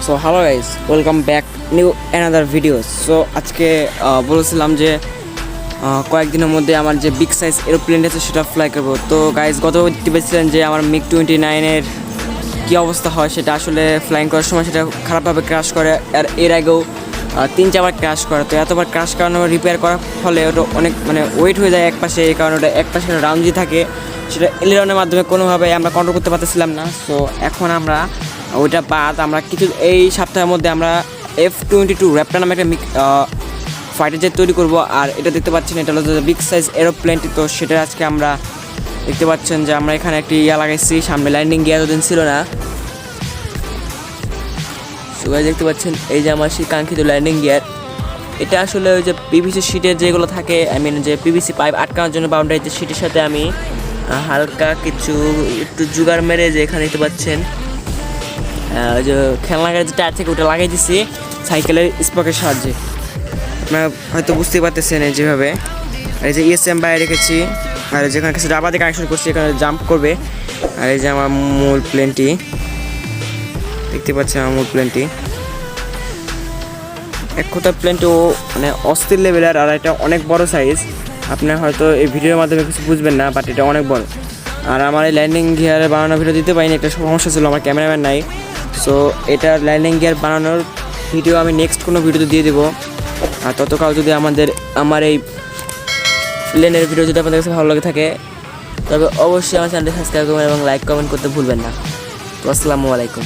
So hello guys, welcome back new another video. So আজকে বলেছিলাম যে কয়েকদিনের মধ্যে আমার যে বিগ সাইজ এরোপ্লেন আছে সেটা ফ্লাই করবো। তো গাইস গত দেখতে পেয়েছিলেন যে আমার MiG-29-এর কী অবস্থা হয়, সেটা আসলে ফ্লাইং করার সময় সেটা খারাপভাবে ক্র্যাশ করে। আর এর আগেও 3-4বার ক্র্যাশ করে। তো এতবার ক্র্যাশ কারণে রিপেয়ার করার ফলে ওটা অনেক ওয়েট হয়ে যায় এক পাশে, এই কারণে ওটা এক পাশে রাউন্ডি থাকে, সেটা এলিরনের মাধ্যমে কোনোভাবে আমরা কন্ট্রোল করতে পারতেছিলাম না। সো এখন আমরা ওইটা বাদ আমরা কিছু এই সপ্তাহের মধ্যে আমরা F-22 র্যাপ্টার নামে একটা ফাইটার জেট তৈরি করব। আর এটা দেখতে পাচ্ছেন, এটা হলো বিগ সাইজ এরোপ্লেনটি। তো সেটা আজকে আমরা দেখতে পাচ্ছেন যে আমরা এখানে একটি লাগাইছি, সামনে ল্যান্ডিং গিয়ার ওদিন ছিল না। সবাই দেখতে পাচ্ছেন এই যে আমার সেই কাঙ্ক্ষিত ল্যান্ডিং গিয়ার। এটা আসলে ওই যে পিভিসি শিটের যেগুলো থাকে, যে পিভিসি পাইপ আটকানোর জন্য বাউন্ডারি যে শিটের সাথে আমি হালকা কিছু একটু জুগার মেরে, যে এখানে দেখতে পাচ্ছেন যে খেলনা গাড়ির যে টায়ার থেকে ওটা লাগাই দিচ্ছি সাইকেলের স্পকের সাহায্যে। আপনারা হয়তো বুঝতেই পারতেছেন যেভাবে। আর এই যে ESM বাইরে রেখেছি, আর যেখানে কিছু ডাবা দিয়ে কানেকশন করছি এখানে জাম্প করবে। আর এই যে আমার মূল প্লেনটি দেখতে পাচ্ছেন, আমার মূল প্লেনটি এক কথার প্লেনটিও অস্থির লেভেলের। আর এটা অনেক বড় সাইজ, আপনার হয়তো এই ভিডিওর মাধ্যমে কিছু বুঝবেন না, বাট এটা অনেক বড়। আর আমার এই ল্যান্ডিং গিয়ার বানানোর ভিডিও দিতে পারিনি, একটা সমস্যা ছিল, আমার ক্যামেরাম্যান নাই। সো এটা ল্যান্ডিং গিয়ার বানানোর ভিডিও আমি নেক্সট কোনো ভিডিওতে দিয়ে দেবো। আর ততকাল যদি আমার এই প্লেনের ভিডিও যদি আপনাদের কাছে ভালো লাগে থাকে, তবে অবশ্যই আমার চ্যানেলটি সাবস্ক্রাইব করবেন এবং লাইক কমেন্ট করতে ভুলবেন না। তো আসসালামু আলাইকুম।